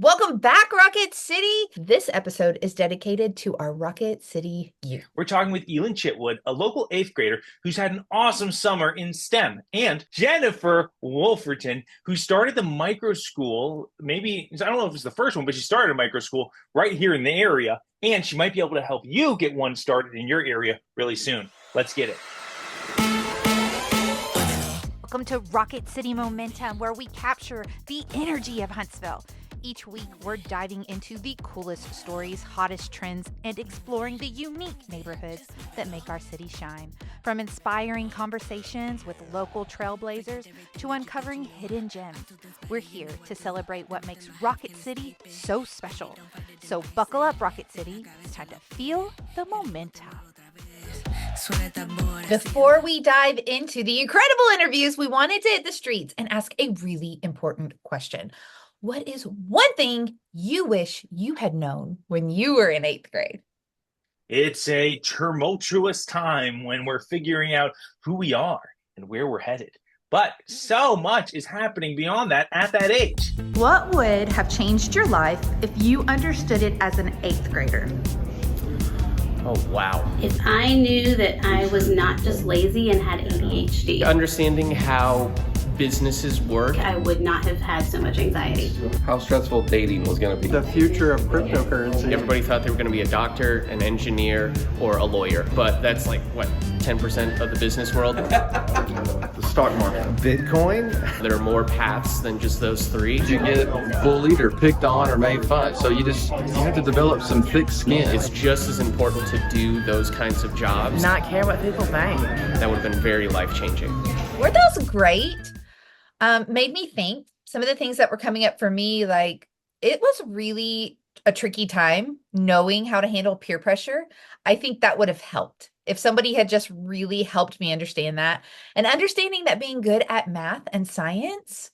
Welcome back, Rocket City. This episode is dedicated to our Rocket City youth. We're talking with Elin Chitwood, a local 8th grader who's had an awesome summer in STEM, and Jennifer Wolverton, who started the micro school, maybe, I don't know if it's the first one, but she started a micro school right here in the area, and she might be able to help you get one started in your area really soon. Let's get it. Welcome to Rocket City Momentum, where we capture the energy of Huntsville. Each week, we're diving into the coolest stories, hottest trends, and exploring the unique neighborhoods that make our city shine. From inspiring conversations with local trailblazers to uncovering hidden gems, we're here to celebrate what makes Rocket City so special. So buckle up, Rocket City. It's time to feel the momentum. Before we dive into the incredible interviews, we wanted to hit the streets and ask a really important question. What is one thing you wish you had known when you were in 8th grade? It's a tumultuous time when we're figuring out who we are and where we're headed. But so much is happening beyond that at that age. What would have changed your life if you understood it as an 8th grader? Oh, wow. If I knew that I was not just lazy and had ADHD. Understanding how businesses work. I would not have had so much anxiety. How stressful dating was going to be. The future of cryptocurrency. Everybody thought they were going to be a doctor, an engineer, or a lawyer, but that's like, what, 10% of the business world? The stock market. Bitcoin. There are more paths than just those three. You get bullied or picked on or made fun, so you have to develop some thick skin. It's just as important to do those kinds of jobs. Not care what people think. That would have been very life-changing. Were those great? Made me think some of the things that were coming up for me, like it was really a tricky time knowing how to handle peer pressure. I think that would have helped if somebody had just really helped me understand that, and understanding that being good at math and science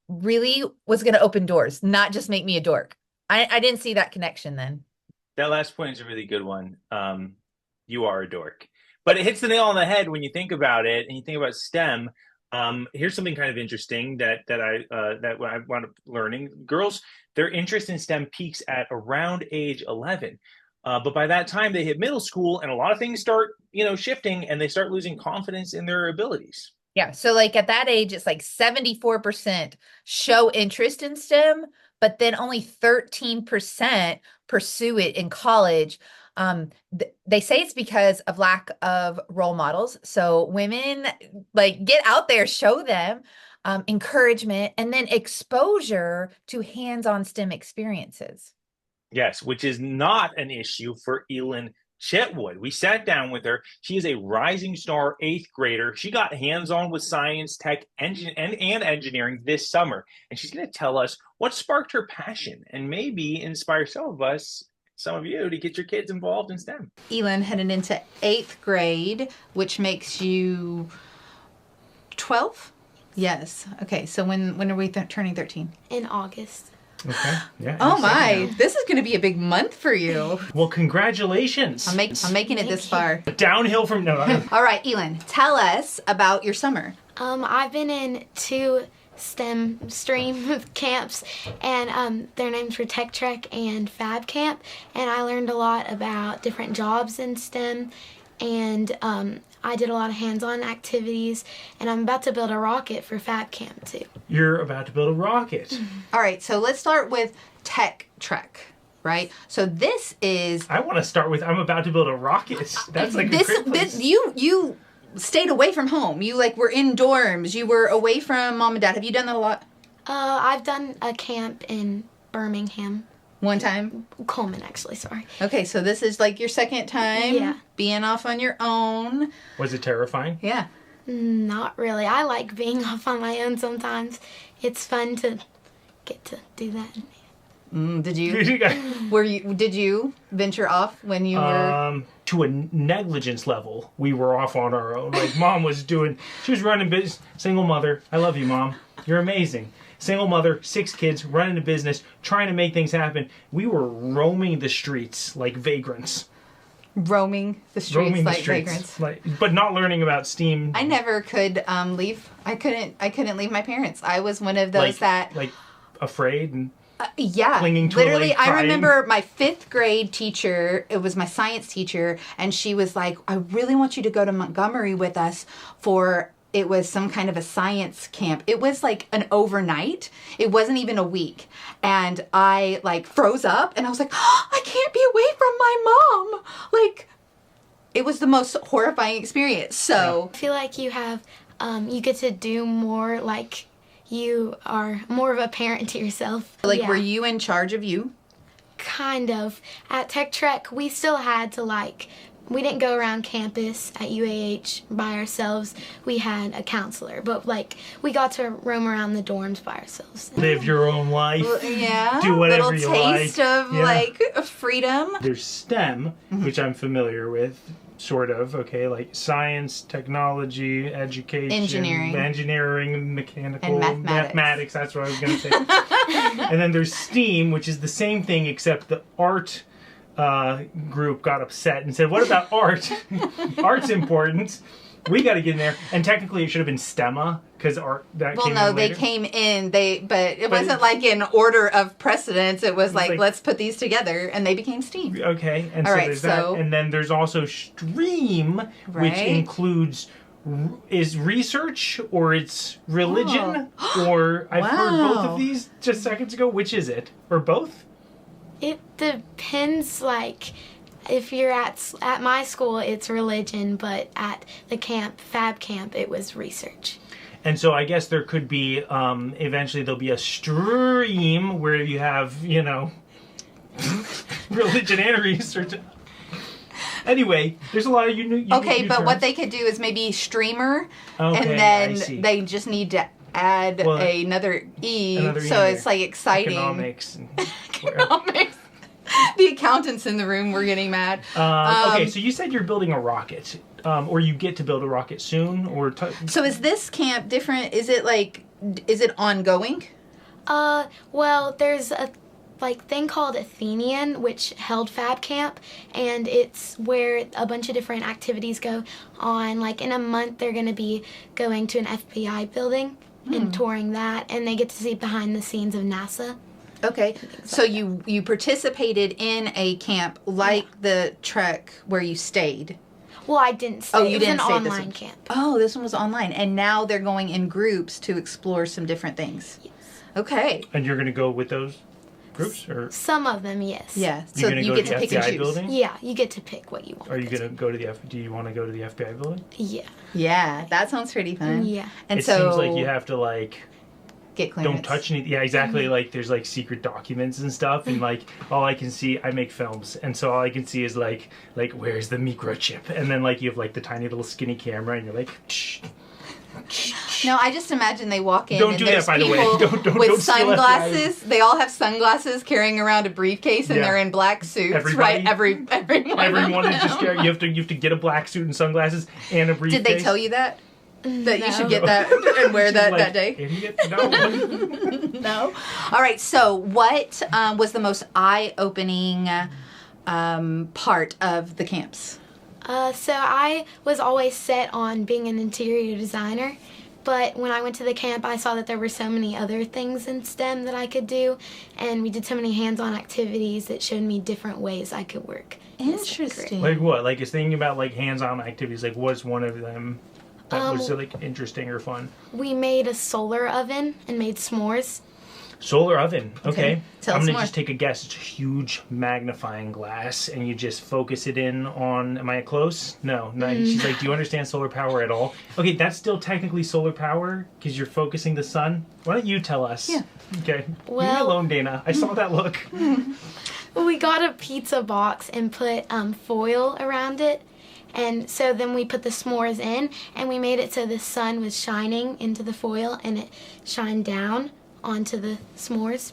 really was going to open doors, not just make me a dork. I didn't see that connection then. That last point is a really good one. You are a dork. But it hits the nail on the head when you think about it and you think about STEM. Here's something kind of interesting that I wound up learning. Girls, their interest in STEM peaks at around age 11. But by that time, they hit middle school and a lot of things start, shifting, and they start losing confidence in their abilities. Yeah. So like at that age, it's like 74% show interest in STEM, but then only 13% pursue it in college. They say it's because of lack of role models. So women, like, get out there, show them encouragement, and then exposure to hands-on STEM experiences. Yes, which is not an issue for Elin Chitwood. We sat down with her. She is a rising star 8th grader. She got hands-on with science, tech, and engineering this summer. And she's going to tell us what sparked her passion and maybe inspire some of you to get your kids involved in STEM. Elin headed into 8th grade, which makes you 12? Yes. Okay. So when are we turning 13? In August. Okay. Yeah. Oh my! This is going to be a big month for you. Well, congratulations. I'm making it this far. Downhill from no. All right, Elin, tell us about your summer. I've been in 2 STEM stream camps, and their names were Tech Trek and Fab Camp, and I learned a lot about different jobs in STEM, and I did a lot of hands-on activities, and I'm about to build a rocket for Fab Camp too. You're about to build a rocket. All right, so let's start with Tech Trek, right? So this is... I want to start with I'm about to build a rocket. That's like a great place. You stayed away from home. You were in dorms. You were away from mom and dad. Have you done that a lot? I've done a camp in Birmingham. One time? Coleman, actually, sorry. Okay, so this is like your second time being off on your own. Was it terrifying? Yeah. Not really. I like being off on my own sometimes. It's fun to get to do that. Did you venture off when you were... To a negligence level, we were off on our own. Like, Mom she was running business. Single mother. I love you, Mom. You're amazing. Single mother, 6 kids, running a business, trying to make things happen. We were roaming the streets like vagrants. Roaming the streets like vagrants. But not learning about STEAM. I never could leave. I couldn't leave my parents. I was one of those afraid and... Yeah, clinging to literally. a leg, I crying. remember my 5th grade teacher. It was my science teacher, and she was like, "I really want you to go to Montgomery with us for." It was some kind of a science camp. It was like an overnight. It wasn't even a week, and I like froze up, and I was like, oh, "I can't be away from my mom." Like, it was the most horrifying experience. So I feel like you have, you get to do more, like you are more of a parent to yourself. like, Yeah. were you in charge of you? Kind of. At Tech Trek, we still had to we didn't go around campus at UAH by ourselves. We had a counselor, but we got to roam around the dorms by ourselves. Live your own life. Yeah. Do whatever little you like. taste of Yeah. freedom. There's STEM, which I'm familiar with, sort of, okay, like science, technology, education, engineering, mechanical, And mathematics. That's what I was going to say. And then there's STEAM, which is the same thing, except the art group got upset and said, what about art? Art's important. We got to get in there. And technically it should have been STEMA, because art, that Well, came no, in they later. came in, but it wasn't like in order of precedence. It was like, like- let's put these together, and they became STEAM. Okay, and All so right, there's so- that. And then there's also STREAM, which Right. includes is research or it's religion Oh. or I've heard both Wow. of these just seconds ago. Which is it? Or both? It depends, if you're at my school, it's religion, but at the fab camp, it was research. And so I guess there could be eventually there'll be a stream where you have, religion and research. Anyway, there's a lot of Okay, but what they could do is maybe streamer, Okay, and I then see. they just need to add another E, Another E so there. it's like exciting. Economics. And Economics. The accountants in the room were getting mad. Okay, so you said you're building a rocket, or you get to build a rocket soon, or So is this camp different? Is it ongoing? Well, there's a thing called Athenian, which held Fab Camp, and it's where a bunch of different activities go on. In a month, they're going to be going to an FBI building and touring that, and they get to see behind the scenes of NASA. Okay, so you participated in a camp like the Trek where you stayed. Well, I didn't stay. Oh, you it was didn't an stay this online one. camp. Oh, this one was online, and now they're going in groups to explore some different things. Yes. Okay. And you're going to go with those groups, or Some of them, yes. Yeah. you're So going to you go get to to the pick and FBI choose. building? Yeah, you get to pick what you want. Are you going to go to the Do you want to go to the FBI building? Yeah. Yeah, that sounds pretty fun. Yeah. And It so seems like you have to get clearance. don't touch anything. Yeah, exactly. There's secret documents and stuff, and all I can see, I make films, and so all I can see is like where's the microchip, and then you have the tiny little skinny camera, and you're like. Shh. No, I just imagine they walk in. Don't and do there's that, by the way. people Don't with steal FBI. sunglasses. They all have sunglasses, carrying around a briefcase, and Yeah. they're in black suits. Everybody? Right? Everyone. Everyone is just you have to get a black suit and sunglasses and a briefcase. Did they tell you that you should No. get that and wear She's that like, that day? Idiot. No. No. All right. So, what was the most eye-opening part of the camps? So I was always set on being an interior designer, but when I went to the camp, I saw that there were so many other things in STEM that I could do, and we did so many hands-on activities that showed me different ways I could work. Interesting. Like what? Is thinking about hands-on activities. What's one of them that was interesting or fun? We made a solar oven and made s'mores. Solar oven. Okay. Tell I'm us gonna more. just take a guess. It's a huge magnifying glass, and you just focus it in on. Am I close? No. She's like, do you understand solar power at all? Okay, that's still technically solar power because you're focusing the sun. Why don't you tell us? Yeah. Okay. Leave me Well- alone, Dana. I saw that look. We got a pizza box and put foil around it. And so then we put the s'mores in, and we made it so the sun was shining into the foil, and it shined down onto the s'mores.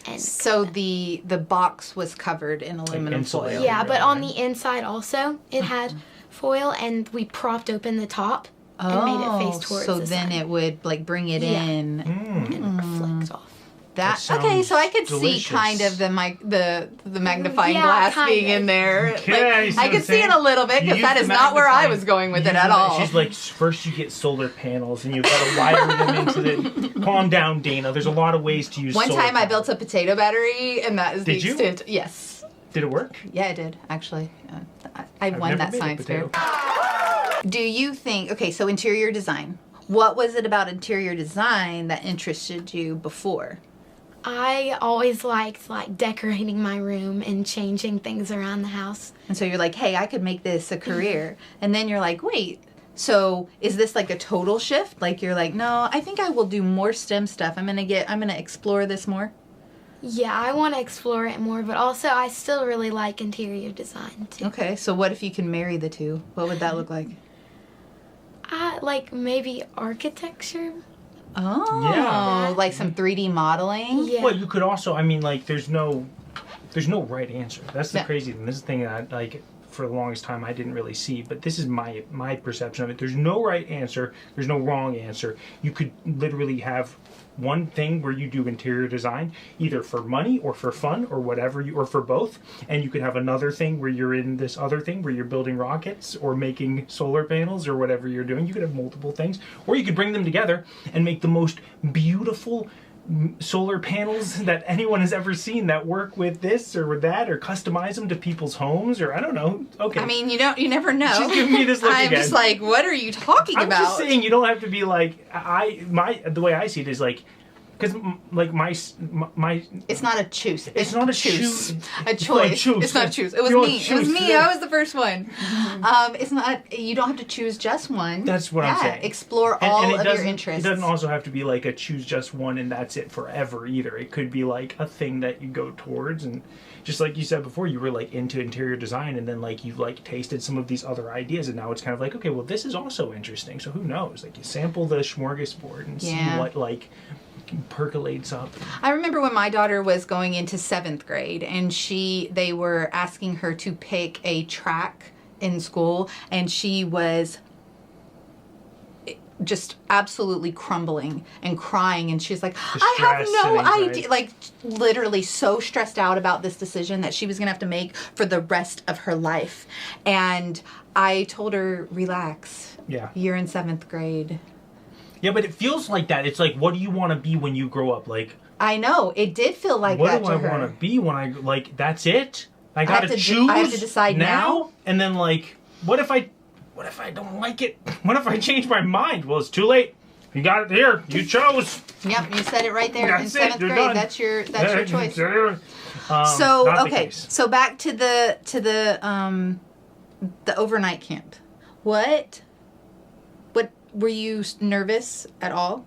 And So the box was covered in aluminum insulated. foil. yeah, but on the inside also, it had foil, and we propped open the top and made it face towards so the then sun. it would bring it Yeah. in. and reflect off. That That okay, so I could sounds see kind of delicious. the magnifying Yeah, glass kind being of. in there. Okay, you see I what could I'm see it saying? a little bit You because that use is the not where I magnifying- was going with you it use at the- all. She's like, first you get solar panels and you've got to wire them into the. Calm down, Dana. There's a lot of ways to use. One solar time I power. built a potato battery, and that is Did the you? extent. Yes. Did it work? Yeah, I did actually. I I've won never that made a science fair. potato. Do you think? Okay, so interior design. What was it about interior design that interested you before? I always liked like decorating my room and changing things around the house. And so you're like, hey, I could make this a career. And then you're like, wait, so is this like a total shift? Like you're like, no, I think I will do more STEM stuff. I'm gonna explore this more. Yeah, I want to explore it more, but also I still really like interior design too. Okay, so what if you can marry the two? What would that look like? I like maybe architecture. Oh, Yeah. like some 3D modeling? Yeah. Well, you could also. I mean, like, there's no right answer. That's the Yeah. crazy thing. This is the thing that, like, for the longest time I didn't really see. But this is my perception of it. There's no right answer. There's no wrong answer. You could literally have one thing where you do interior design, either for money or for fun or whatever, or for both. And you could have another thing where you're in this other thing where you're building rockets or making solar panels or whatever you're doing. You could have multiple things, or you could bring them together and make the most beautiful solar panels that anyone has ever seen that work with this or with that, or customize them to people's homes, or I don't know. Okay. I mean, you never know. She's giving me this look I'm again. just like, what are you talking I'm about? just saying you don't have to be like the way I see it is like, because like my It's not a choose. It's not a choose. A It's not a choice. choose. It's not a choose. It was You're a me. It was choose. me. Yeah. I was the first one. It's not. You don't have to choose just one. That's what I'm saying. Explore all and of your interests. It doesn't also have to be like a choose just one and that's it forever either. It could be like a thing that you go towards, and just like you said before, you were like into interior design, and then like you've like tasted some of these other ideas, and now it's kind of like, okay, well this is also interesting. So who knows? Like you sample the smorgasbord and see what like percolates up. I remember when my daughter was going into 7th grade, and they were asking her to pick a track in school, and she was just absolutely crumbling and crying, and she's like, I have no idea, like literally so stressed out about this decision that she was gonna have to make for the rest of her life. And I told her, relax. Yeah. You're in 7th grade. Yeah, but it feels like that. It's like, what do you want to be when you grow up? Like, I know, it did feel like what that do to I her. want to be when I like? That's it. I gotta choose. I have to decide now. And then like, what if I don't like it? What if I change my mind? Well, it's too late. You got it here. You chose. Yep, you said it right there in That's it. 7th You're grade. done. That's your choice. So So okay, so back to the overnight camp. What were you nervous at all?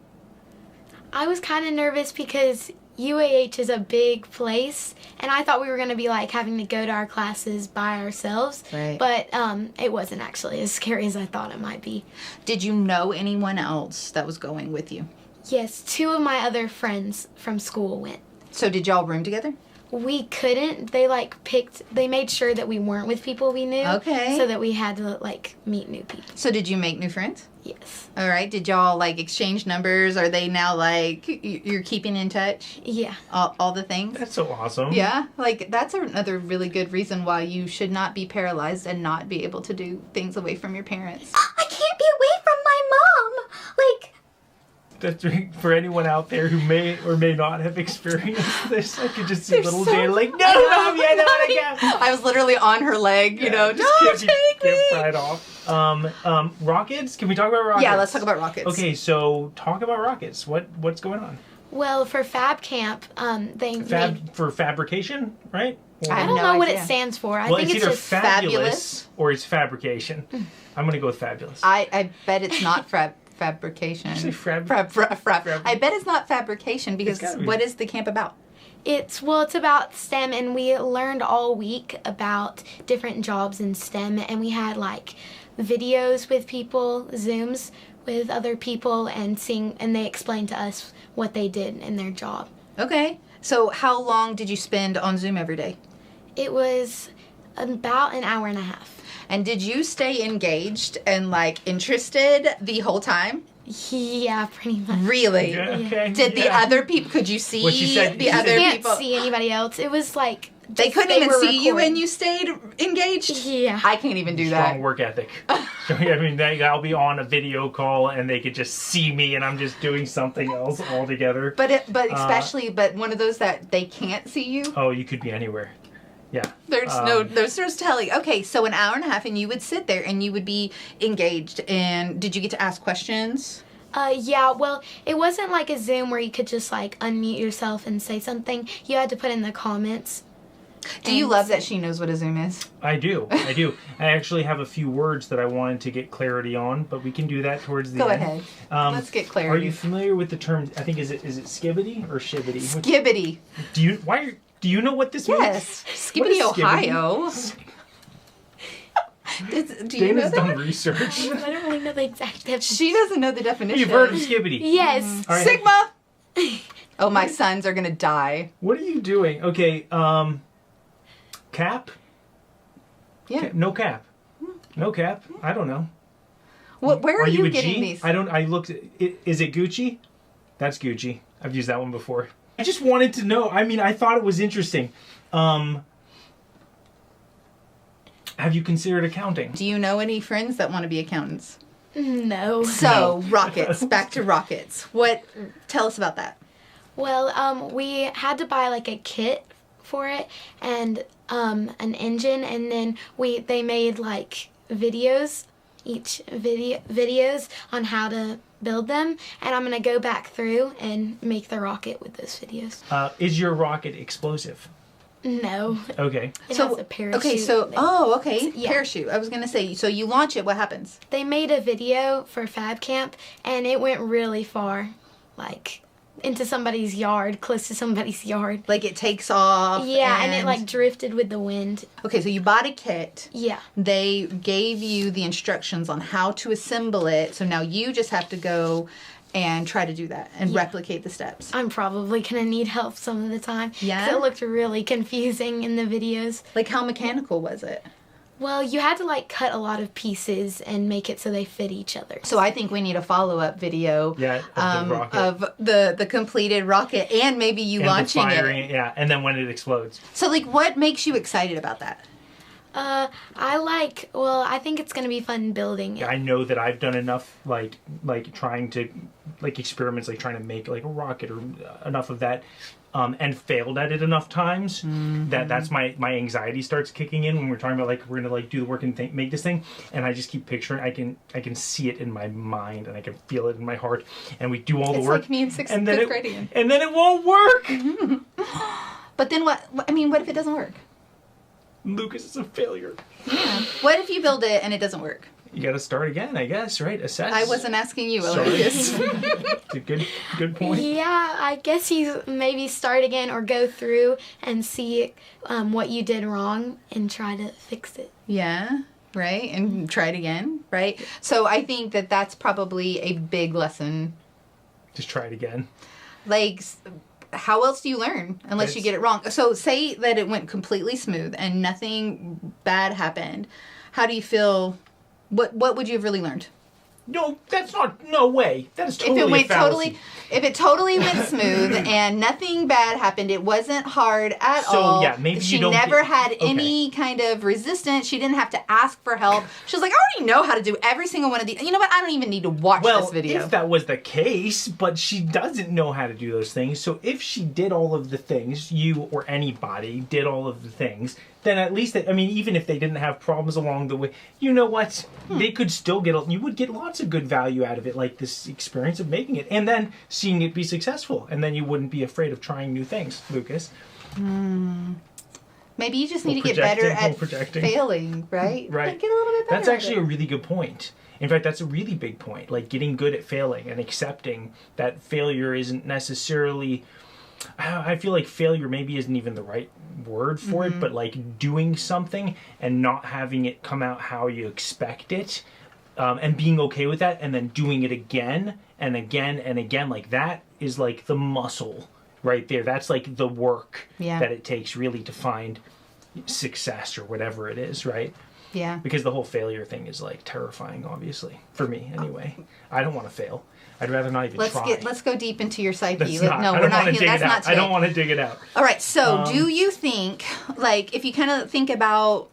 I was kind of nervous because UAH is a big place, and I thought we were going to be like having to go to our classes by ourselves. Right. But it wasn't actually as scary as I thought it might be. Did you know anyone else that was going with you? Yes, 2 of my other friends from school went. So did y'all room together? We couldn't. They made sure that we weren't with people we knew. Okay. So that we had to like meet new people. So did you make new friends? Yes. All right. Did y'all like exchange numbers? Are they now like you're keeping in touch? Yeah. All the things? That's so awesome. Yeah, like that's another really good reason why you should not be paralyzed and not be able to do things away from your parents. I can't be away from my mom. Like, That's right. For anyone out there who may or may not have experienced this, I could just see little Dana like, no, Mom, yeah, no, I can't. I was literally on her leg, you know, Just don't take me. get right off. Rockets? Can we talk about rockets? Yeah, let's talk about rockets. Okay, so talk about rockets. What's going on? well, for Fab Camp, For fabrication, right? Or- I don't no know what idea. it stands for. I well, think it's it's either just fabulous or it's fabrication. I'm gonna go with fabulous. I bet it's not fabrication. Say frab- I bet it's not fabrication because gotta be. what is the camp about? It's about STEM, and we learned all week about different jobs in STEM, and we had like videos with people, Zooms with other people, and they explained to us what they did in their job. Okay. So how long did you spend on Zoom every day? It was about an hour and a half. And did you stay engaged and like interested the whole time? Yeah, pretty much. Really? Yeah, okay. Did the other people, could you see What she said- the she other said- Can't people? see anybody else. It was like They couldn't even were see you recording. and you stayed engaged? Yeah. I can't even do Strong that. work ethic. So, I mean, I'll be on a video call and they could just see me and I'm just doing something else altogether. But especially, but one of those that they can't see you. Oh, you could be anywhere. Yeah. There's no telling. Okay, so an hour and a half, and you would sit there and you would be engaged. And did you get to ask questions? Yeah, well, it wasn't like a Zoom where you could just like unmute yourself and say something. You had to put in the comments. Do you love that she knows what a Zoom is? I do. I actually have a few words that I wanted to get clarity on, but we can do that towards the Go end. ahead. Let's get Are clarity. you familiar with the term? I think is it skibbity or shibbity? Skibbity. Do you know what this Yes. means? Skibbity, What is Ohio. Do you know Dana's done that? research. I don't really know the exact definition. She doesn't know the definition. You've heard of skibbity. Yes. All right. Sigma. Oh, my sons are gonna die. What are you doing? Okay, cap? Yeah. No cap. No cap. I don't know. Where are you a getting G? these? I looked at is it Gucci? That's Gucci. I've used that one before. I just wanted to know. I mean, I thought it was interesting. Have you considered accounting? Do you know any friends that want to be accountants? No. So, rockets. Back to rockets. Tell us about that. Well, we had to buy like a kit for it and an engine, and then they made like videos, videos on how to build them, and I'm gonna go back through and make the rocket with those videos. Is your rocket explosive? No. Okay. It has a parachute. Okay, so Yeah. parachute. I was gonna say, so you launch it. What happens? They made a video for Fab Camp, and it went really far, like into somebody's yard, close to somebody's yard. Like it takes off. Yeah, and it like drifted with the wind. Okay, so you bought a kit. Yeah. They gave you the instructions on how to assemble it. So now you just have to go and try to do that and replicate the steps. I'm probably gonna need help some of the time. 'Cause Yeah? it looked really confusing in the videos. Like how mechanical was it? Well, you had to like cut a lot of pieces and make it so they fit each other. So I think we need a follow-up video Of the rocket. of the completed rocket and maybe you And the launching firing it. Yeah, and then when it explodes. So like what makes you excited about that? I think it's gonna be fun building it. I know that I've done enough, like trying to, like experiments, like trying to make like a rocket or enough of that, and failed at it enough times that's my anxiety starts kicking in when we're talking about like we're gonna like do the work and make this thing, and I just keep picturing. I can see it in my mind and I can feel it in my heart, and we do all the It's work. like me in fifth grade again. And then it won't work. But then what if it doesn't work? Lucas is a failure. Yeah. What if you build it and it doesn't work? You got to start again, I guess, right? Assess. I wasn't asking you, Sorry. Lucas. It's a good point. Yeah, I guess you maybe start again or go through and see what you did wrong and try to fix it. Yeah, right? And try it again, right? So I think that that's probably a big lesson. Just try it again. Like, how else do you learn unless you get it wrong? So say that it went completely smooth and nothing bad happened. How do you feel? What would you have really learned? No, that's not. No way. That is totally a fallacy. If it totally went smooth and nothing bad happened, it wasn't hard at So, all. yeah, maybe she you don't never get- had okay. any kind of resistance. She didn't have to ask for help. She was like, I already know how to do every single one of these. You know what? I don't even need to watch Well, this video. if that was the case, but she doesn't know how to do those things. So if she did all of the things, you or anybody did all of the things, then at least, even if they didn't have problems along the way, you know what? They could still you would get lots of good value out of it, like this experience of making it, and then seeing it be successful, and then you wouldn't be afraid of trying new things, Lucas. Maybe you just need to get better at projecting. failing, right? Right. Like, get a little bit better. That's at actually it. a really good point. In fact, that's a really big point. Like getting good at failing and accepting that failure isn't necessarily. I feel like failure maybe isn't even the right word for it, but like doing something and not having it come out how you expect it, and being okay with that, and then doing it again and again and again, like that is like the muscle right there. That's like the work that it takes really to find success or whatever it is, right? Yeah. Because the whole failure thing is like terrifying, obviously, for me anyway. I don't want to fail. I'd rather not even try. Let's go deep into your psyche. No, we're not here. That's not today. I don't want to dig it out. All right. So, do you think, like, if you kind of think about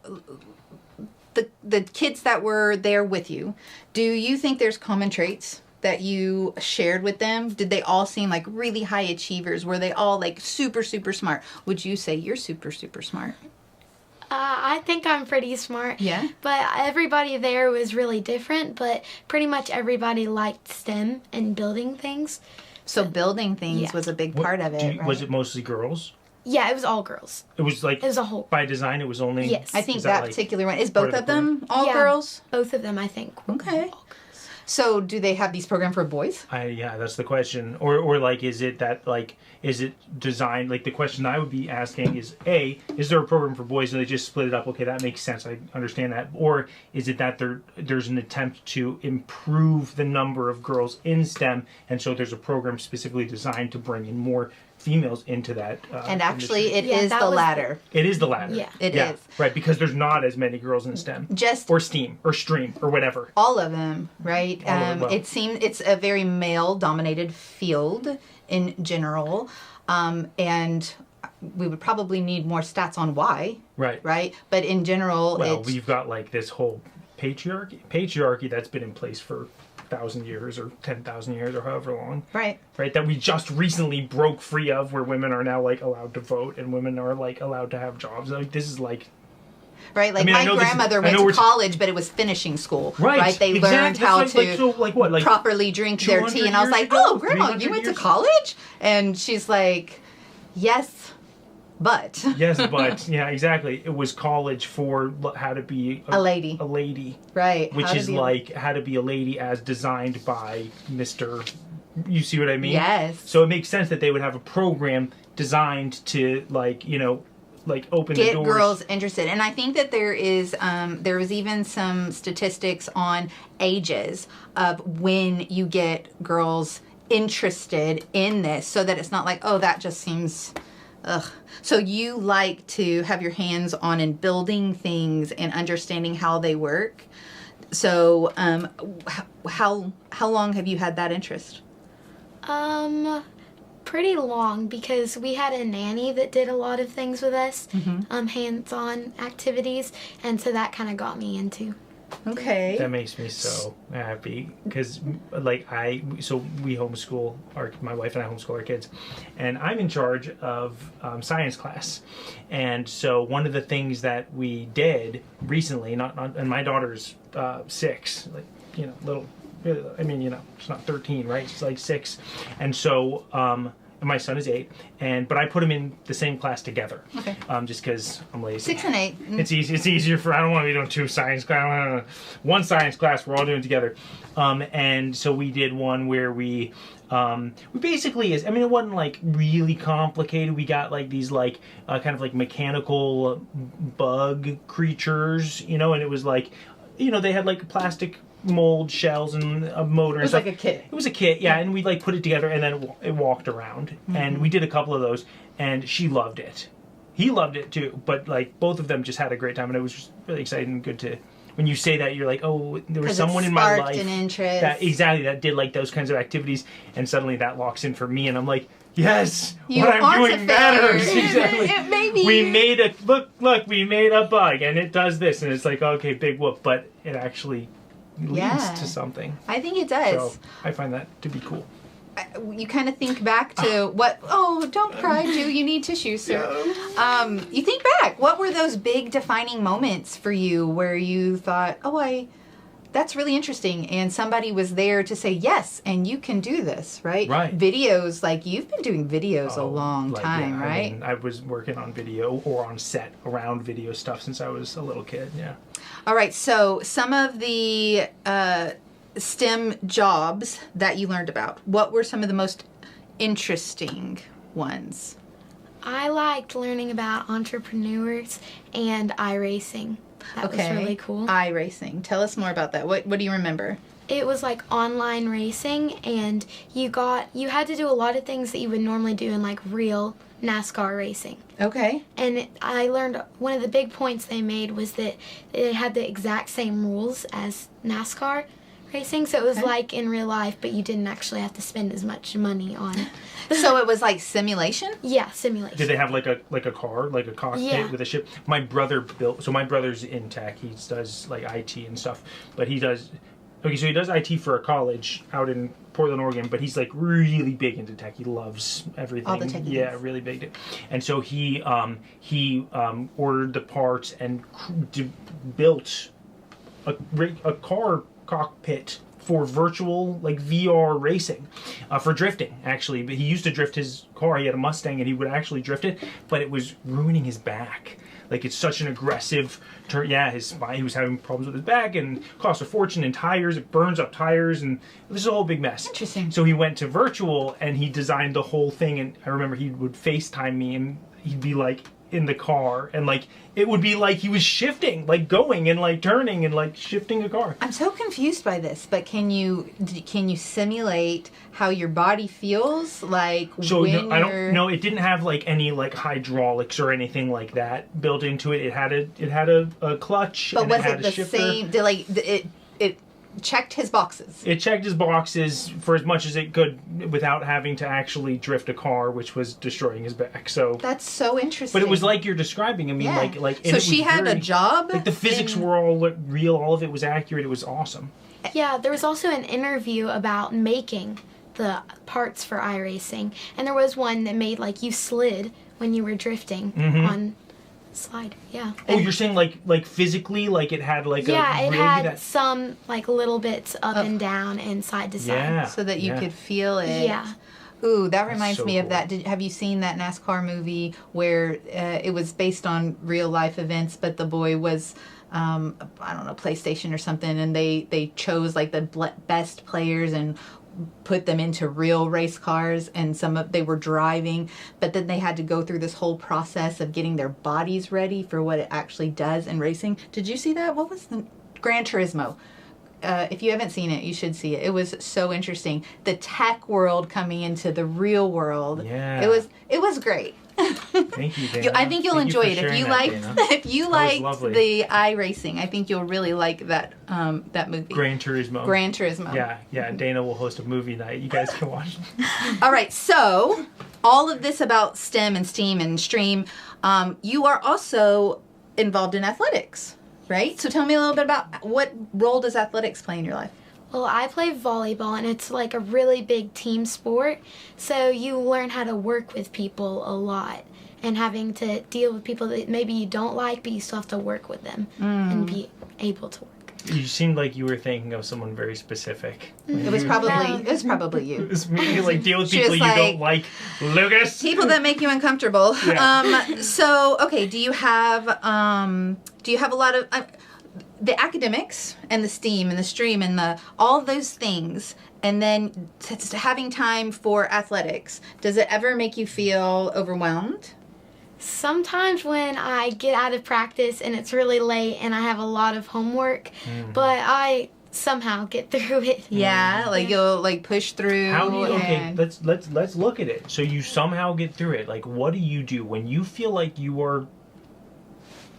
the kids that were there with you, do you think there's common traits that you shared with them? Did they all seem like really high achievers? Were they all like super, super smart? Would you say you're super, super smart? I think I'm pretty smart. Yeah. But everybody there was really different, but pretty much everybody liked STEM and building things. So building things was a big part of it, right? Was it mostly girls? Yeah, it was all girls. It was like, it was a whole... by design, it was only... Yes. I think that particular one. Is both of them all girls? Both of them, I think. Okay. So do they have these programs for boys? Yeah, that's the question. Or like, is it that, like, is it designed, like the question I would be asking is, A, is there a program for boys and they just split it up? Okay, that makes sense. I understand that. Or is it that there's an attempt to improve the number of girls in STEM, and so there's a program specifically designed to bring in more females into that and actually industry. it is the latter. It is the latter. Yeah. It is. Right, because there's not as many girls in STEM. Or STEAM or stream or whatever. All of them, right? It seems it's a very male dominated field in general. And we would probably need more stats on why. Right? But in general, we've got like this whole patriarchy that's been in place for 1,000 years or 10,000 years or however long. Right, that we just recently broke free of, where women are now like allowed to vote and women are like allowed to have jobs. Like, this is like... Right, like my grandmother went to college, but it was finishing school. Right, they learned how to properly drink their tea. And I was like, oh, Grandma, you went to college? And she's like, yes, but. Yes, but. Yeah, exactly. It was college for how to be a lady. A lady. Right. Which is like how to be a lady as designed by Mr. You see what I mean? Yes. So it makes sense that they would have a program designed to, like, you know, like open the doors. Get girls interested. And I think that there was even some statistics on ages of when you get girls interested in this, so that it's not like, oh, that just seems ugh. So you like to have your hands on in building things and understanding how they work. So how long have you had that interest? Pretty long, because we had a nanny that did a lot of things with us, hands-on activities, and so that kind of got me into. Okay. That makes me so happy, because like we homeschool my wife and I homeschool our kids, and I'm in charge of science class, and so one of the things that we did recently, and my daughter's 6, like, you know, little. I mean, you know, she's not 13, right? She's like 6. And so, and my son is 8. But I put them in the same class together. Okay. Just because I'm lazy. 6 and 8. It's easy. It's easier for, I don't want to be doing 2 science classes. One science class, we're all doing together. And so we did one where we basically I mean, it wasn't like really complicated. We got like these like kind of like mechanical bug creatures, you know, and it was like, you know, they had like plastic mold shells and a motor. It was like a kit. It was a kit, yeah, and we like put it together, and then it walked around, and we did a couple of those, and she loved it. He loved it too, but like both of them just had a great time, and it was just really exciting and good to. When you say that, you're like, oh, there was someone in my life an interest. that did like those kinds of activities, and suddenly that locks in for me, and I'm like, yes, you what I'm doing matters. Exactly. It may be. We made a look. We made a bug, and it does this, and it's like, okay, big whoop, but it actually leads to something. I think it does. So I find that to be cool. You kind of think back to what, oh, don't cry, you need tissues, sir. You think back, what were those big defining moments for you where you thought, oh, that's really interesting, and somebody was there to say, yes, and you can do this, right? Right. Videos, like you've been doing videos a long time, right? I mean, I was working on video or on set around video stuff since I was a little kid, yeah. All right, so some of the STEM jobs that you learned about, what were some of the most interesting ones? I liked learning about entrepreneurs and iRacing. That was really cool. iRacing. Tell us more about that. What do you remember? It was like online racing, and you had to do a lot of things that you would normally do in like real NASCAR racing. Okay. And I learned one of the big points they made was that it had the exact same rules as NASCAR racing, so it was like in real life, but you didn't actually have to spend as much money on it. So it was like simulation? Yeah, simulation. Did they have like a car, like a cockpit with a ship? My brother built. So my brother's in tech. He does like IT and stuff, but he does. Okay, so he does IT for a college out in Portland, Oregon, but he's like really big into tech. He loves everything. All the tech. Yeah, really big. And so he ordered the parts and built a car cockpit for virtual like VR racing, for drifting actually. But he used to drift his car. He had a Mustang and he would actually drift it, but it was ruining his back. Like it's such an aggressive turn. Yeah, his spine. He was having problems with his back and cost a fortune in tires. It burns up tires and this is a whole big mess. Interesting. So he went to virtual and he designed the whole thing. And I remember he would FaceTime me and he'd be like in the car and like it would be like he was shifting, like going and like turning and like shifting a car. I'm so confused by this, but can you simulate how your body feels like so when no, I don't know. It didn't have like any like hydraulics or anything like that built into it. It had a clutch. But and was it had it the a shifter. same? It checked his boxes. It checked his boxes for as much as it could without having to actually drift a car, which was destroying his back. So that's so interesting. But it was like you're describing. I mean, like. So she had a job. Like the physics were all real. All of it was accurate. It was awesome. Yeah, there was also an interview about making the parts for iRacing, and there was one that made like you slid when you were drifting on slide. Yeah. Oh, you're saying like physically, like it had like a it rig had some like little bits up and down and side to side. Yeah. So that you could feel it. Yeah. Ooh, that reminds so me of cool. that. Have you seen that NASCAR movie where it was based on real life events, but the boy was, I don't know, PlayStation or something, and they chose like the best players and put them into real race cars, and they were driving, but then they had to go through this whole process of getting their bodies ready for what it actually does in racing. Did you see that? What was the Gran Turismo? If you haven't seen it, you should see it. It was so interesting. The tech world coming into the real world. Yeah. It was great. Thank you, Dana. I think you'll enjoy it if you like. If you like lovely. the iRacing, I think you'll really like that movie. Gran Turismo. Gran Turismo. Yeah. Dana will host a movie night. You guys can watch. All right. So all of this about STEM and STEAM and STREAM. You are also involved in athletics, right? So tell me a little bit about what role does athletics play in your life? Well, I play volleyball, and it's like a really big team sport, so you learn how to work with people a lot and having to deal with people that maybe you don't like, but you still have to work with them and be able to work. You seemed like you were thinking of someone very specific. It was probably you. It's me, like deal with She people was you like, don't like, Lucas. People that make you uncomfortable. Yeah. So okay, do you have a lot of the academics and the STEAM and the STREAM and all those things, and then having time for athletics? Does it ever make you feel overwhelmed? Sometimes when I get out of practice and it's really late and I have a lot of homework, but I somehow get through it. Yeah, like you'll like push through. How do you? Okay, let's look at it. So you somehow get through it. Like, what do you do when you feel like you are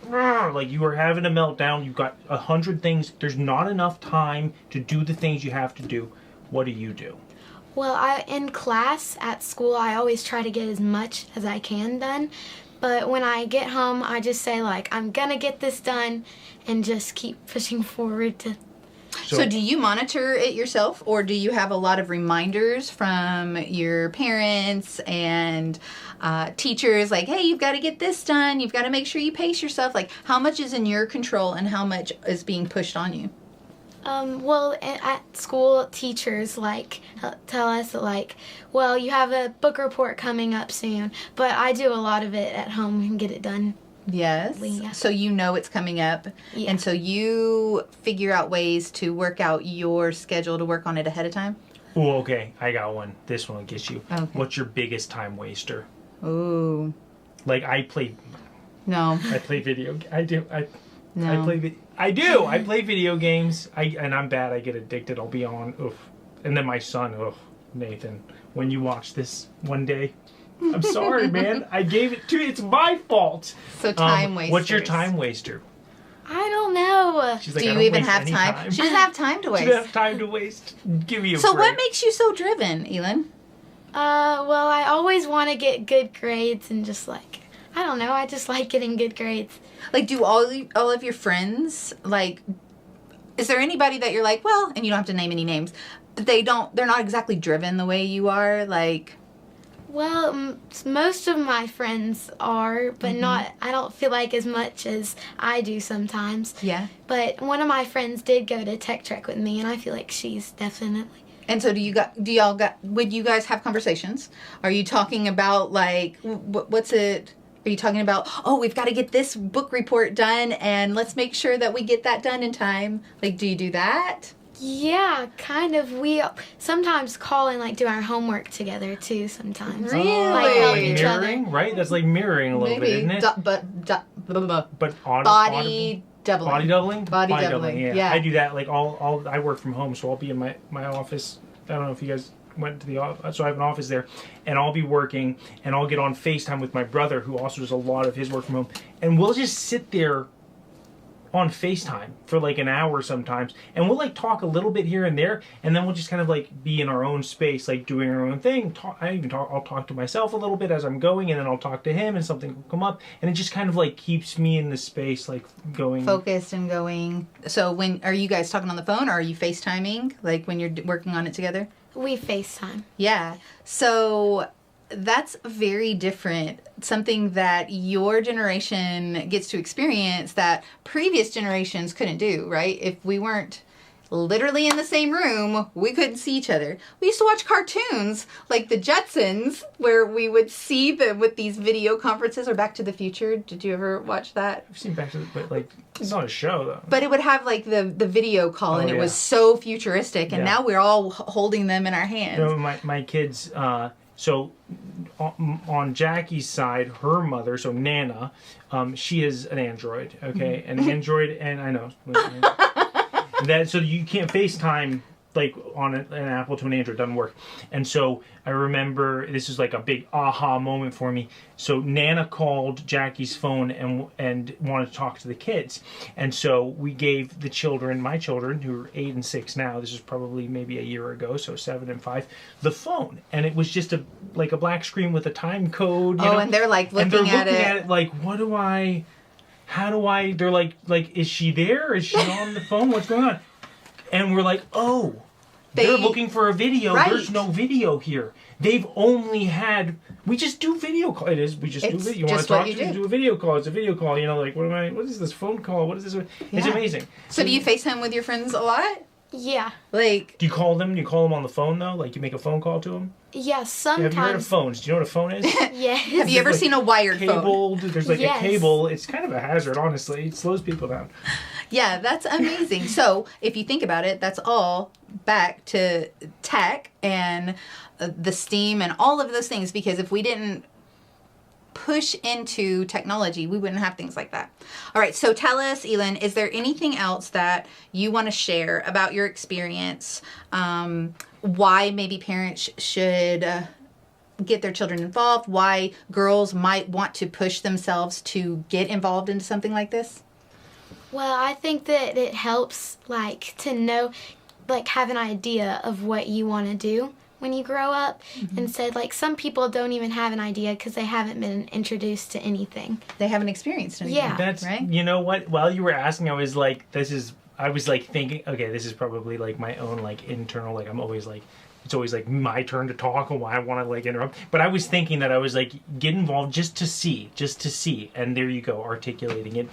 having a meltdown? You've got 100 things. There's not enough time to do the things you have to do. What do you do? Well, in class at school, I always try to get as much as I can done. But when I get home, I just say, like, I'm going to get this done and just keep pushing forward to... So do you monitor it yourself, or do you have a lot of reminders from your parents and teachers, like, hey, you've got to get this done, you've got to make sure you pace yourself? Like, how much is in your control and how much is being pushed on you? Well, at school, teachers, like, tell us that, like, well, you have a book report coming up soon, but I do a lot of it at home and get it done. Yes. Yeah. So you know it's coming up. Yeah. And so you figure out ways to work out your schedule to work on it ahead of time? Oh, okay. I got one. This one will get you. Okay. What's your biggest time waster? Ooh. Like, I play No. video. I do. No. I do. I play video games. And I'm bad. I get addicted. I'll be on. Oof. And then my son. Oof. Nathan, when you watch this one day, I'm sorry, man. I gave it to you. It's my fault. So time wasters. What's your time waster? I don't know. She's like, Do you even have time? She doesn't have time to waste. She doesn't have time to waste. Give me a So break. what makes you so driven, Elin? Well, I always want to get good grades and just like, I don't know, I just like getting good grades. Like, do all of your friends, like, is there anybody that you're like, well, and you don't have to name any names, but they're not exactly driven the way you are, like... Well, most of my friends are, but not, I don't feel like as much as I do sometimes. Yeah. But one of my friends did go to Tech Trek with me, and I feel like she's definitely... And so would you guys have conversations? Are you talking about, like, what's it... Are you talking about, oh, we've got to get this book report done, and let's make sure that we get that done in time? Like, do you do that? Yeah, kind of. We sometimes call and like do our homework together too. Sometimes, Really? like help each mirroring, other. right? That's like mirroring a little bit, isn't it? But Body doubling. Body doubling? Body doubling. Yeah. I do that. Like, I work from home, so I'll be in my office. I don't know if you guys went to the office. So I have an office there, and I'll be working, and I'll get on FaceTime with my brother, who also does a lot of his work from home, and we'll just sit there on FaceTime for like an hour sometimes, and we'll like talk a little bit here and there, and then we'll just kind of like be in our own space, like doing our own thing. I'll talk to myself a little bit as I'm going, and then I'll talk to him, and something will come up, and it just kind of like keeps me in the space, like going focused and going. So when are you guys talking on the phone, or are you FaceTiming, like when you're working on it together? We FaceTime. Yeah. So that's very different. Something that your generation gets to experience that previous generations couldn't do, right? If we weren't literally in the same room, we couldn't see each other. We used to watch cartoons like the Jetsons, where we would see them with these video conferences, or Back to the Future. Did you ever watch that? I've seen Back to the, but like it's not a show though. But it would have like the video call, and it was so futuristic, and now we're all holding them in our hands. You know, my kids. So on Jackie's side, her mother, so Nana, she is an android, okay? An android, and I know. That, so you can't FaceTime like on an Apple to an Android, doesn't work. And so I remember this is like a big aha moment for me. So Nana called Jackie's phone and wanted to talk to the kids. And so we gave the children, my children, who are 8 and 6 now, this is probably maybe a year ago, so 7 and 5, the phone. And it was just a black screen with a time code. You know? And they're like looking at it like, they're like, is she there? Is she on the phone? What's going on? And we're like, oh, they're looking for a video. Right. There's no video here. They've only had, we just do video call. Do video. You want to talk to us? Do a video call. It's a video call. You know, like, what is this phone call? What is this? It's amazing. So do you FaceTime with your friends a lot? Yeah. Like, do you call them? Do you call them on the phone, though? Like, you make a phone call to them? Yeah, sometimes. Have you heard of phones? Do you know what a phone is? Yes. Have you ever seen a wired phone? There's like a cable. It's kind of a hazard, honestly. It slows people down. Yeah, that's amazing. So if you think about it, that's all back to tech and the STEAM and all of those things, because if we didn't push into technology, we wouldn't have things like that. All right, so tell us, Elin, is there anything else that you want to share about your experience? Why maybe parents should get their children involved? Why girls might want to push themselves to get involved into something like this? Well, I think that it helps, like, to know, like, have an idea of what you want to do when you grow up. Instead, like, some people don't even have an idea because they haven't been introduced to anything. They haven't experienced anything. Yeah. That's, right? You know what? While you were asking, I was like, thinking, okay, this is probably like my own like internal, like I'm always like, it's always like my turn to talk and why I want to like interrupt. But I was thinking that I was like, get involved just to see. And there you go, articulating it.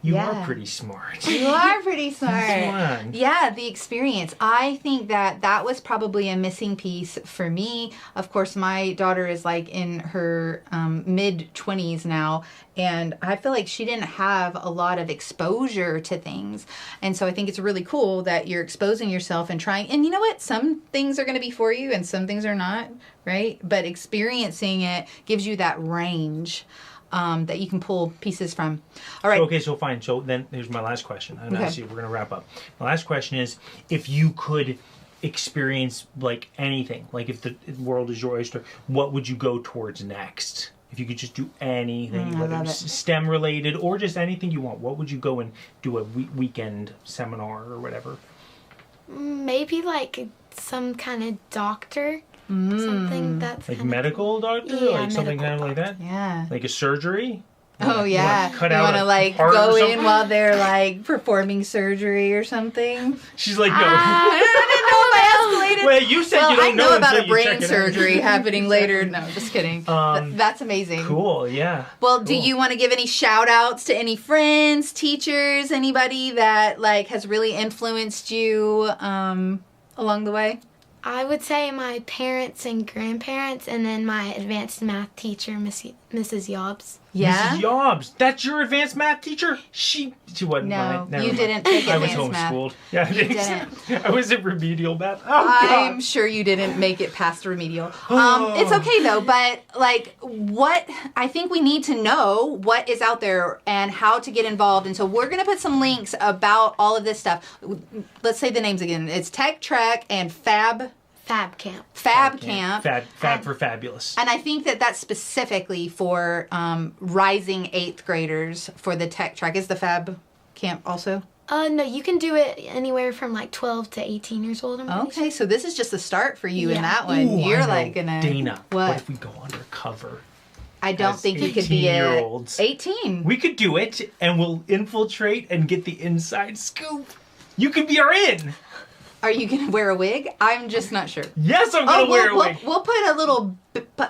You are pretty smart. You are pretty smart. Come on. Yeah, the experience. I think that was probably a missing piece for me. Of course, my daughter is like in her mid-20s now, and I feel like she didn't have a lot of exposure to things. And so I think it's really cool that you're exposing yourself and trying. And you know what? Some things are going to be for you and some things are not, right? But experiencing it gives you that range. that you can pull pieces from. All right. Okay, so fine. So then here's my last question. And I see we're going to wrap up. My last question is, if you could experience like anything, like if the world is your oyster, what would you go towards next? If you could just do anything, whether it's STEM related or just anything you want, what would you go and do a weekend seminar or whatever? Maybe like some kind of doctor. Something that's like kind medical doctor, yeah, like something kind of like that. Yeah. Like a surgery. Oh yeah, cut you out want to a like heart or go in something? while they're like performing surgery or something. She's like, no. I didn't know if I escalated. Well, you said you don't I know about until a you check brain it surgery out. happening later. No, just kidding. That's amazing. Cool, yeah. Well, cool. do you want to give any shout outs to any friends, teachers, anybody that like has really influenced you along the way? I would say my parents and grandparents, and then my advanced math teacher, Mrs. Yobbs. Yeah. Mrs. Yobbs, that's your advanced math teacher? She wasn't No, mine. you didn't take I was advanced math. homeschooled. Yeah, You didn't. I was in remedial math. Oh, I'm God. sure you didn't make it past remedial. It's okay though, but like what I think we need to know what is out there and how to get involved. And so we're going to put some links about all of this stuff. Let's say the names again. It's Tech Trek and Fab Camp. Fab Camp. Fab for fabulous. And I think that that's specifically for rising 8th graders for the Tech Track. Is the Fab Camp also? No, you can do it anywhere from like 12 to 18 years old. Okay, so this is just a start for you in Yeah. that one. Ooh, You're I know. like gonna Dana, what? what if we go undercover? I don't as think you could be 18-year-olds? 18. We could do it, and we'll infiltrate and get the inside scoop. You could be our in. Are you gonna wear a wig? I'm just not sure. Yes, I'm gonna wear a wig. We'll put a little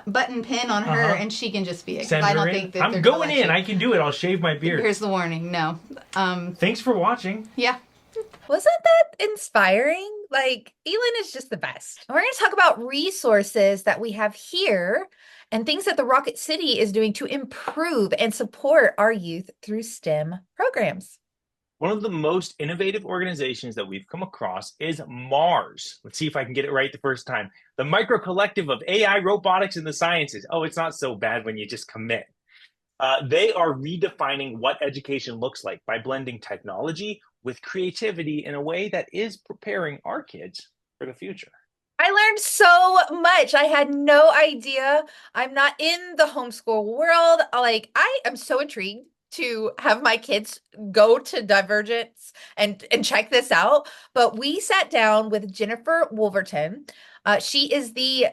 button pin on her, and she can just be it. 'Cause Send I her don't in. think that I'm they're going gonna let in. you. I can do it. I'll shave my beard. Here's the warning. No. Thanks for watching. Yeah. Wasn't that inspiring? Like, Elin is just the best. We're going to talk about resources that we have here and things that the Rocket City is doing to improve and support our youth through STEM programs. One of the most innovative organizations that we've come across is Mars. Let's see if I can get it right the first time. The Microcollective of AI, Robotics, and the Sciences. Oh, it's not so bad when you just commit. They are redefining what education looks like by blending technology with creativity in a way that is preparing our kids for the future. I learned so much. I had no idea. I'm not in the homeschool world. Like, I am so intrigued to have my kids go to Divergence and check this out. But we sat down with Jennifer Wolverton. She is the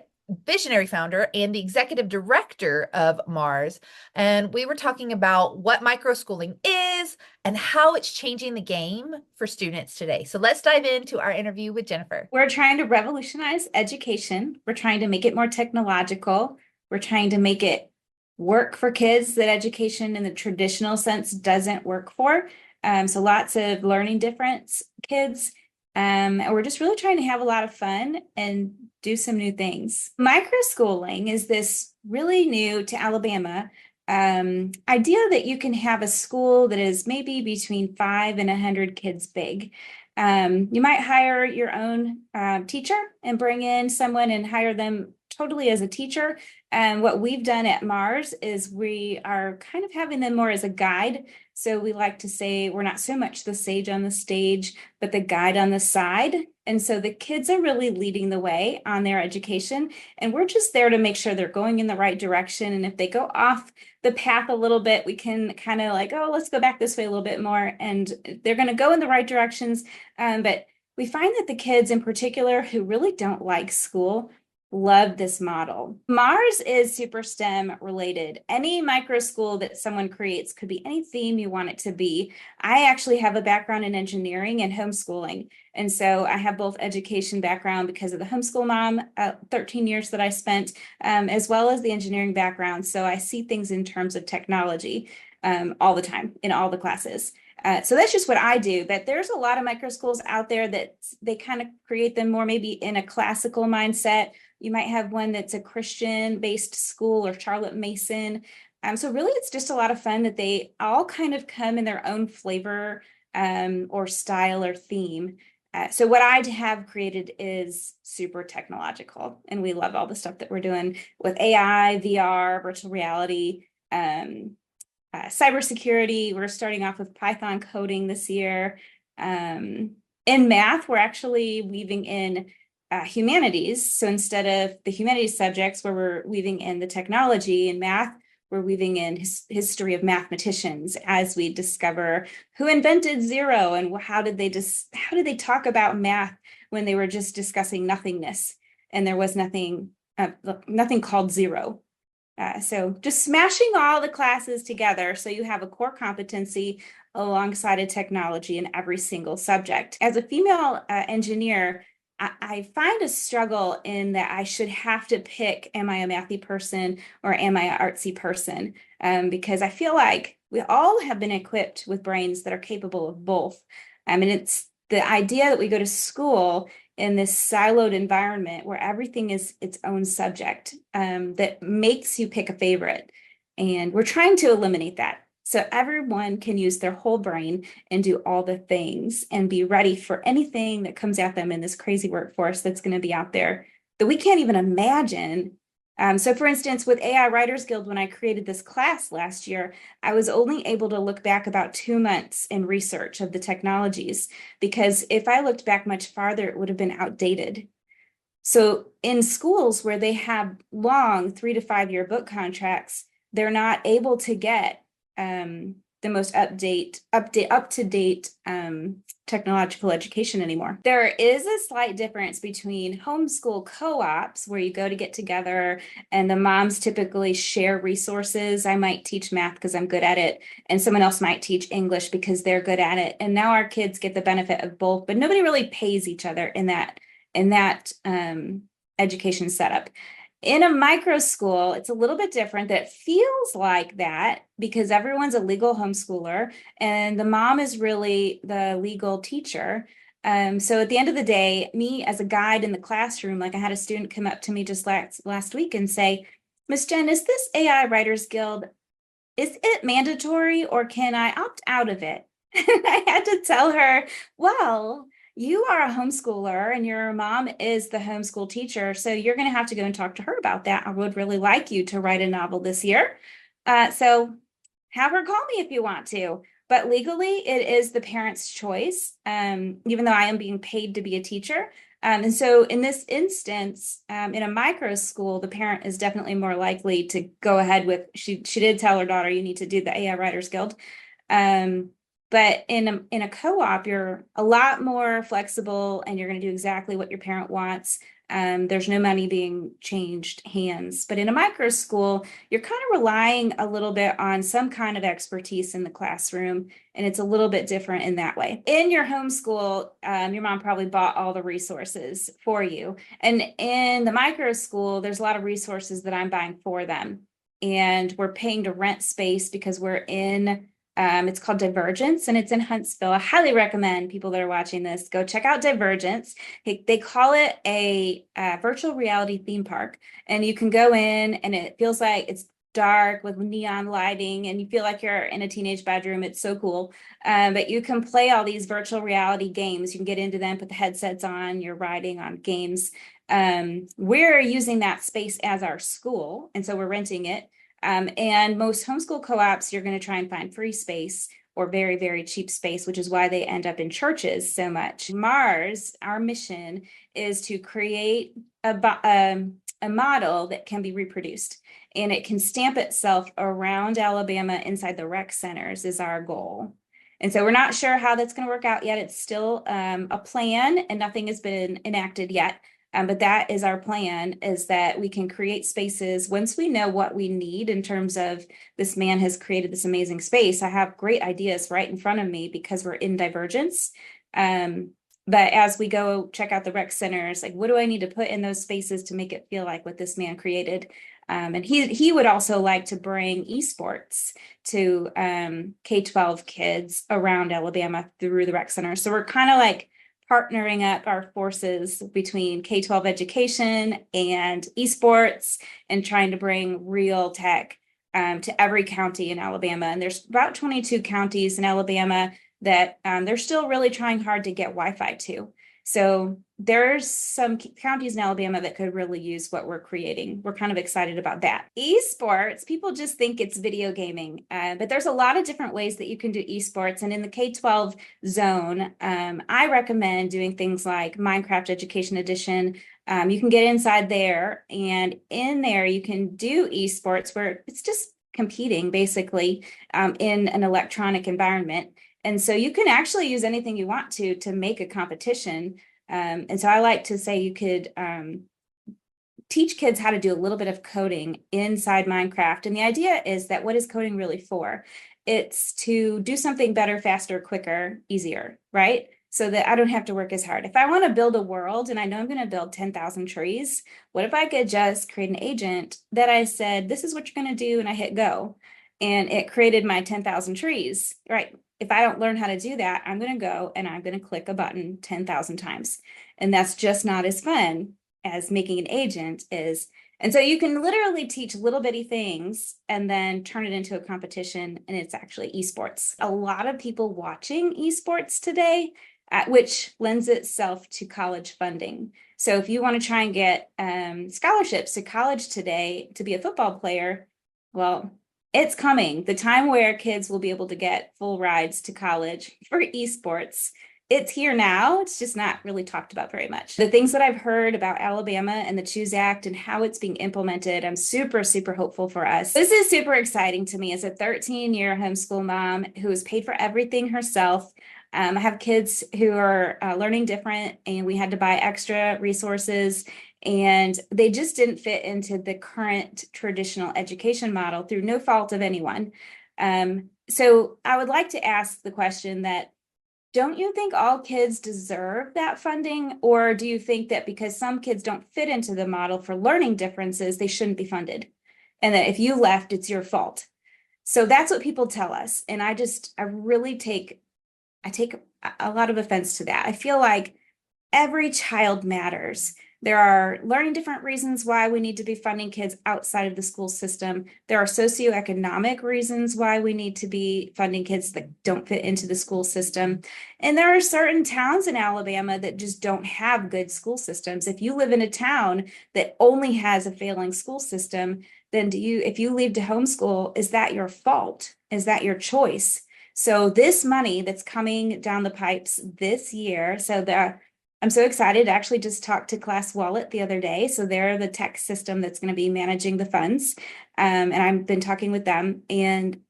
visionary founder and the executive director of Mars. And we were talking about what microschooling is and how it's changing the game for students today. So let's dive into our interview with Jennifer. We're trying to revolutionize education. We're trying to make it more technological. We're trying to make it work for kids that education in the traditional sense doesn't work for. So lots of learning difference kids. And we're just really trying to have a lot of fun and do some new things. Microschooling is this really new to Alabama idea that you can have a school that is maybe between 5 and 100 kids big. You might hire your own teacher and bring in someone and hire them totally as a teacher. And what we've done at Mars is we are kind of having them more as a guide. So we like to say we're not so much the sage on the stage, but the guide on the side. And so the kids are really leading the way on their education. And we're just there to make sure they're going in the right direction. And if they go off the path a little bit, we can kind of like, oh, let's go back this way a little bit more. And they're going to go in the right directions. But we find that the kids in particular who really don't like school love this model. Mars is super STEM related. Any micro school that someone creates could be any theme you want it to be. I actually have a background in engineering and homeschooling. And so I have both education background because of the homeschool mom, 13 years that I spent, as well as the engineering background. So I see things in terms of technology all the time in all the classes. So that's just what I do, but there's a lot of micro schools out there that they kind of create them more maybe in a classical mindset. You might have one that's a Christian-based school or Charlotte Mason. So really, it's just a lot of fun that they all kind of come in their own flavor or style or theme. So what I have created is super technological, and we love all the stuff that we're doing with AI, VR, virtual reality. cybersecurity. We're starting off with Python coding this year. In math, we're actually weaving in humanities. So instead of the humanities subjects where we're weaving in the technology, in math, we're weaving in history of mathematicians as we discover who invented zero and how did they talk about math when they were just discussing nothingness and there was nothing called zero. So just smashing all the classes together so you have a core competency alongside a technology in every single subject. As a female engineer, I find a struggle in that I should have to pick, am I a mathy person or am I an artsy person? Because I feel like we all have been equipped with brains that are capable of both. And it's the idea that we go to school in this siloed environment where everything is its own subject that makes you pick a favorite. And we're trying to eliminate that. So everyone can use their whole brain and do all the things and be ready for anything that comes at them in this crazy workforce that's going to be out there that we can't even imagine. So for instance, with AI Writers Guild, when I created this class last year, I was only able to look back about 2 months in research of the technologies, because if I looked back much farther, it would have been outdated. So in schools where they have long 3 to 5 year book contracts, they're not able to get the most up-to-date technological education anymore. There is a slight difference between homeschool co-ops where you go to get together and the moms typically share resources. I might teach math because I'm good at it, and someone else might teach English because they're good at it. And now our kids get the benefit of both, but nobody really pays each other in that education setup. In a micro school, it's a little bit different. That feels like that because everyone's a legal homeschooler and the mom is really the legal teacher. So at the end of the day, me as a guide in the classroom, like I had a student come up to me just last week and say, Miss Jen, is this AI Writers Guild, is it mandatory or can I opt out of it? And I had to tell her, well, you are a homeschooler and your mom is the homeschool teacher. So you're going to have to go and talk to her about that. I would really like you to write a novel this year. So have her call me if you want to. But legally, it is the parent's choice, even though I am being paid to be a teacher. And so in this instance, in a micro school, the parent is definitely more likely to go ahead with, she did tell her daughter, you need to do the AI Writers Guild. But in a co-op, you're a lot more flexible and you're going to do exactly what your parent wants. There's no money being changed hands. But in a micro school, you're kind of relying a little bit on some kind of expertise in the classroom, and it's a little bit different in that way. In your homeschool, your mom probably bought all the resources for you. And in the micro school, there's a lot of resources that I'm buying for them. And we're paying to rent space because we're in it's called Divergence and it's in Huntsville. I highly recommend people that are watching this go check out Divergence. They call it a virtual reality theme park, and you can go in and it feels like it's dark with neon lighting and you feel like you're in a teenage bedroom. It's so cool. But you can play all these virtual reality games. You can get into them, put the headsets on, you're riding on games. We're using that space as our school, and so we're renting it. And most homeschool co-ops, you're going to try and find free space or very, very cheap space, which is why they end up in churches so much. Mars, our mission is to create a model that can be reproduced, and it can stamp itself around Alabama inside the rec centers is our goal. And so we're not sure how that's going to work out yet. It's still a plan and nothing has been enacted yet. But that is our plan, is that we can create spaces once we know what we need in terms of this man has created this amazing space. I have great ideas right in front of me because we're in Divergence. But as we go check out the rec centers, like what do I need to put in those spaces to make it feel like what this man created? And he would also like to bring esports to K-12 kids around Alabama through the rec center. So we're kind of like partnering up our forces between K-12 education and esports and trying to bring real tech to every county in Alabama. And there's about 22 counties in Alabama that they're still really trying hard to get Wi-Fi to. So there's some counties in Alabama that could really use what we're creating. We're kind of excited about that. Esports, people just think it's video gaming, but there's a lot of different ways that you can do esports. And in the K-12 zone, I recommend doing things like Minecraft Education Edition. You can get inside there, and in there you can do esports where it's just competing basically in an electronic environment. And so you can actually use anything you want to make a competition. And so I like to say you could teach kids how to do a little bit of coding inside Minecraft. And the idea is that what is coding really for? It's to do something better, faster, quicker, easier, right? So that I don't have to work as hard. If I want to build a world and I know I'm going to build 10,000 trees, what if I could just create an agent that I said, this is what you're going to do, and I hit go, and it created my 10,000 trees, right? If I don't learn how to do that, I'm going to go and I'm going to click a button 10,000 times. And that's just not as fun as making an agent is. And so you can literally teach little bitty things and then turn it into a competition, and it's actually esports. A lot of people watching esports today, which lends itself to college funding. So if you want to try and get scholarships to college today to be a football player, well, it's coming. The time where kids will be able to get full rides to college for esports, it's here now. It's just not really talked about very much. The things that I've heard about Alabama and the Choose Act and how it's being implemented, I'm super, super hopeful for us. This is super exciting to me as a 13-year homeschool mom who has paid for everything herself. I have kids who are learning different, and we had to buy extra resources, and they just didn't fit into the current traditional education model through no fault of anyone. So I would like to ask the question that, don't you think all kids deserve that funding? Or do you think that because some kids don't fit into the model for learning differences, they shouldn't be funded? And that if you left, it's your fault. So that's what people tell us. And I really take a lot of offense to that. I feel like every child matters. There are learning different reasons why we need to be funding kids outside of the school system. There are socioeconomic reasons why we need to be funding kids that don't fit into the school system. And there are certain towns in Alabama that just don't have good school systems. If you live in a town that only has a failing school system, then if you leave to homeschool, is that your fault? Is that your choice? So this money that's coming down the pipes this year, I'm so excited. I actually just talked to Class Wallet the other day. So they're the tech system that's going to be managing the funds. And I've been talking with them, and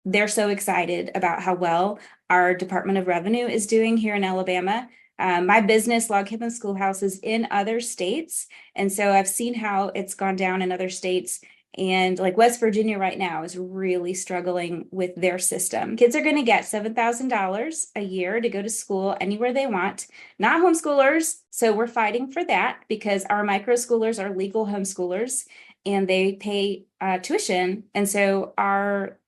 they're so excited about how well our Department of Revenue is doing here in Alabama. My business, Log Cabin Schoolhouse, is in other states. And so I've seen how it's gone down in other states. And like West Virginia right now is really struggling with their system. Kids are going to get $7,000 a year to go to school anywhere they want, not homeschoolers. So we're fighting for that because our micro schoolers are legal homeschoolers and they pay tuition. And so our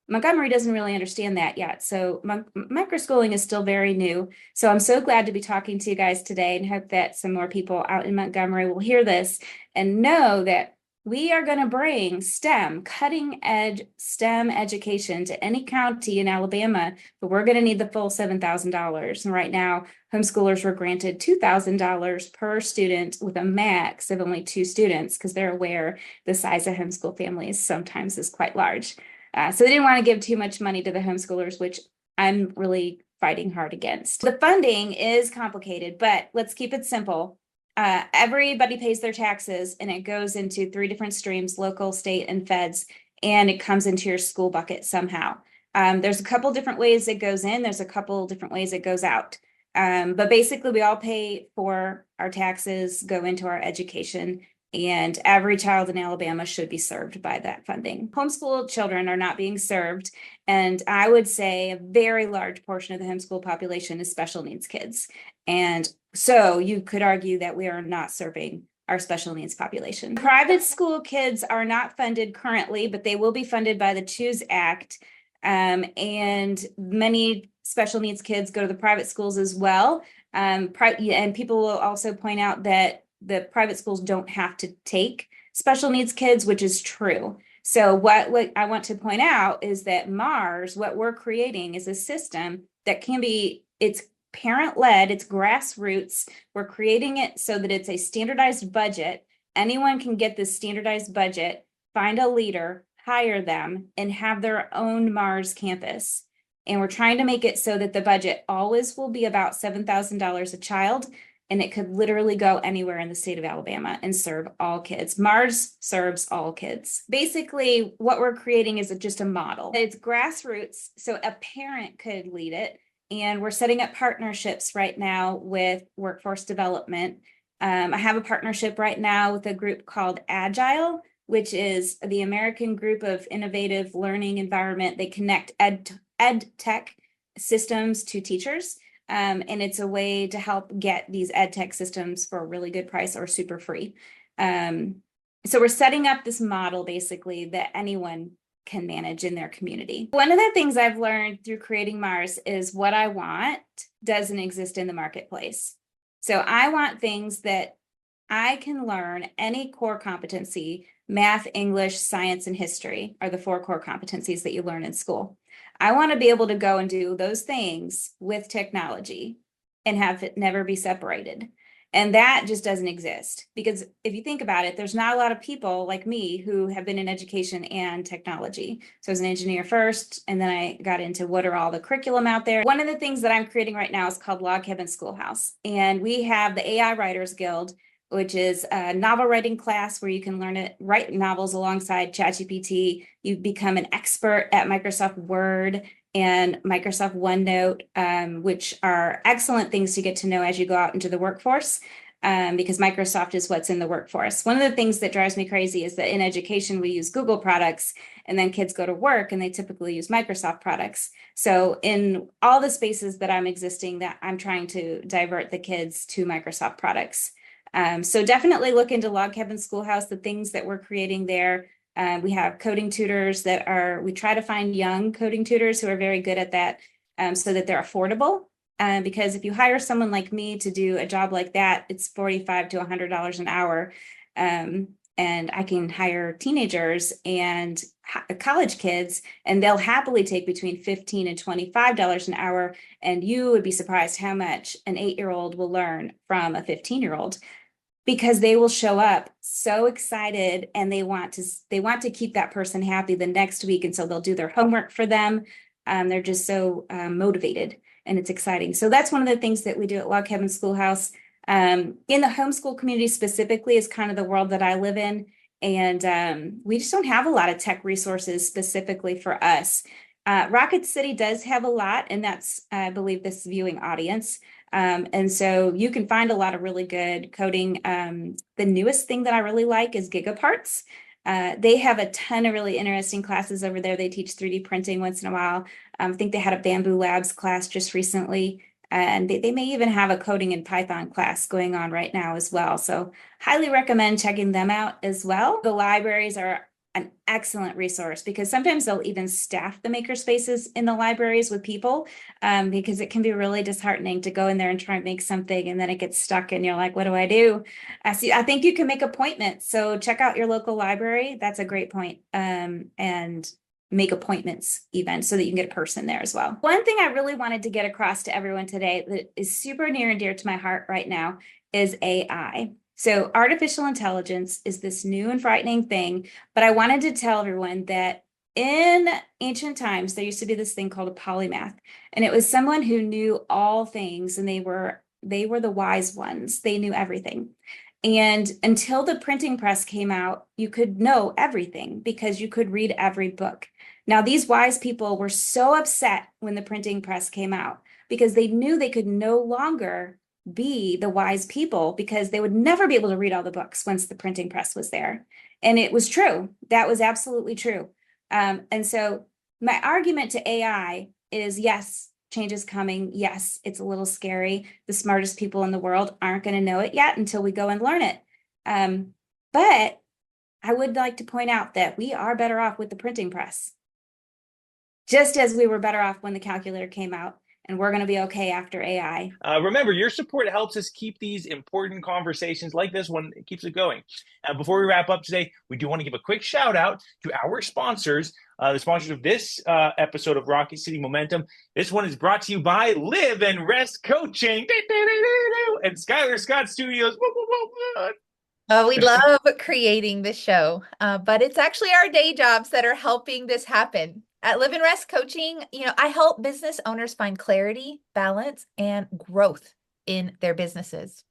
Montgomery doesn't really understand that yet. So microschooling is still very new. So I'm so glad to be talking to you guys today, and hope that some more people out in Montgomery will hear this and know that we are going to bring STEM, cutting edge STEM education to any county in Alabama, but we're going to need the full $7,000. And right now, homeschoolers were granted $2,000 per student with a max of only 2 students because they're aware the size of homeschool families sometimes is quite large. So they didn't want to give too much money to the homeschoolers, which I'm really fighting hard against. The funding is complicated, but let's keep it simple. Everybody pays their taxes, and it goes into 3 different streams: local, state, and feds, and it comes into your school bucket somehow. There's a couple different ways it goes in. There's a couple different ways it goes out. But basically we all pay for our taxes, go into our education, and every child in Alabama should be served by that funding. Homeschool children are not being served, and I would say a very large portion of the homeschool population is special needs kids. And so you could argue that we are not serving our special needs population. Private school kids are not funded currently, but they will be funded by the Choose Act. And many special needs kids go to the private schools as well. And people will also point out that the private schools don't have to take special needs kids, which is true. So what I want to point out is that MARS, what we're creating, is a system that it's parent-led, it's grassroots. We're creating it so that it's a standardized budget. Anyone can get this standardized budget, find a leader, hire them, and have their own Mars campus. And we're trying to make it so that the budget always will be about $7,000 a child, and it could literally go anywhere in the state of Alabama and serve all kids. Mars serves all kids. Basically, what we're creating is just a model. It's grassroots, so a parent could lead it. And we're setting up partnerships right now with workforce development. I have a partnership right now with a group called Agile, which is the American group of innovative learning environment. They connect ed tech systems to teachers. And it's a way to help get these ed tech systems for a really good price or super free. So we're setting up this model basically that anyone can manage in their community. One of the things I've learned through creating Mars is what I want doesn't exist in the marketplace. So I want things that I can learn any core competency. Math, English, science, and history are the 4 core competencies that you learn in school. I want to be able to go and do those things with technology and have it never be separated. And that just doesn't exist, because if you think about it, there's not a lot of people like me who have been in education and technology. So I was an engineer first, and then I got into what are all the curriculum out there. One of the things that I'm creating right now is called Log Cabin Schoolhouse. And we have the AI Writers Guild, which is a novel writing class where you can learn to write novels alongside ChatGPT. You become an expert at Microsoft Word and Microsoft OneNote, which are excellent things to get to know as you go out into the workforce, because Microsoft is what's in the workforce. One of the things that drives me crazy is that in education, we use Google products, and then kids go to work and they typically use Microsoft products. So in all the spaces that I'm existing, that I'm trying to divert the kids to Microsoft products. So definitely look into Log Cabin Schoolhouse, the things that we're creating there. We have coding tutors we try to find young coding tutors who are very good at that, so that they're affordable. Because if you hire someone like me to do a job like that, it's $45 to $100 an hour. And I can hire teenagers and college kids, and they'll happily take between $15 and $25 an hour. And you would be surprised how much an 8-year-old will learn from a 15-year-old. Because they will show up so excited, and they want to keep that person happy the next week. And so they'll do their homework for them. They're just so motivated, and it's exciting. So that's one of the things that we do at Log Cabin Schoolhouse. In the homeschool community specifically is kind of the world that I live in. And we just don't have a lot of tech resources specifically for us. Rocket City does have a lot, and that's, I believe, this viewing audience. And so you can find a lot of really good coding. The newest thing that I really like is Gigaparts. They have a ton of really interesting classes over there. They teach 3D printing once in a while. I think they had a Bamboo Labs class just recently. And they may even have a coding in Python class going on right now as well. So highly recommend checking them out as well. The libraries are an excellent resource, because sometimes they'll even staff the maker spaces in the libraries with people, because it can be really disheartening to go in there and try and make something, and then it gets stuck and you're like, what do I do? I think you can make appointments. So check out your local library. That's a great point. And make appointments even, so that you can get a person there as well. One thing I really wanted to get across to everyone today that is super near and dear to my heart right now is AI. So artificial intelligence is this new and frightening thing, but I wanted to tell everyone that in ancient times, there used to be this thing called a polymath, and it was someone who knew all things, and they were the wise ones. They knew everything. And until the printing press came out, you could know everything because you could read every book. Now, these wise people were so upset when the printing press came out, because they knew they could no longer be the wise people, because they would never be able to read all the books once the printing press was there. And it was true. That was absolutely true. And so my argument to AI is, yes, change is coming. Yes, it's a little scary. The smartest people in the world aren't going to know it yet until we go and learn it. But I would like to point out that we are better off with the printing press. Just as we were better off when the calculator came out, and we're going to be okay after AI. Remember, your support helps us keep these important conversations like this one. It keeps it going. Before we wrap up today, we do want to give a quick shout out to our sponsors, the sponsors of this episode of Rocket City Momentum. This one is brought to you by Live and Rest Coaching and Skylar Scott Studios. Oh, we love creating this show, but it's actually our day jobs that are helping this happen. At Live and Rest Coaching, I help business owners find clarity, balance, and growth in their businesses.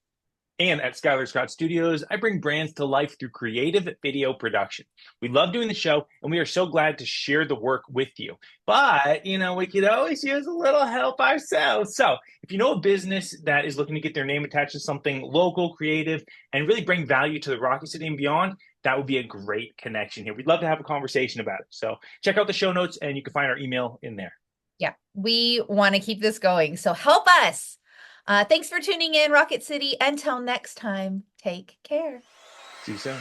And at Skylar Scott Studios, I bring brands to life through creative video production. We love doing the show, and we are so glad to share the work with you. But, we could always use a little help ourselves. So if you know a business that is looking to get their name attached to something local, creative, and really bring value to the Rocket City and beyond, that would be a great connection here. We'd love to have a conversation about it. So check out the show notes, and you can find our email in there. Yeah, we want to keep this going. So help us. Thanks for tuning in, Rocket City. Until next time, take care. See you soon.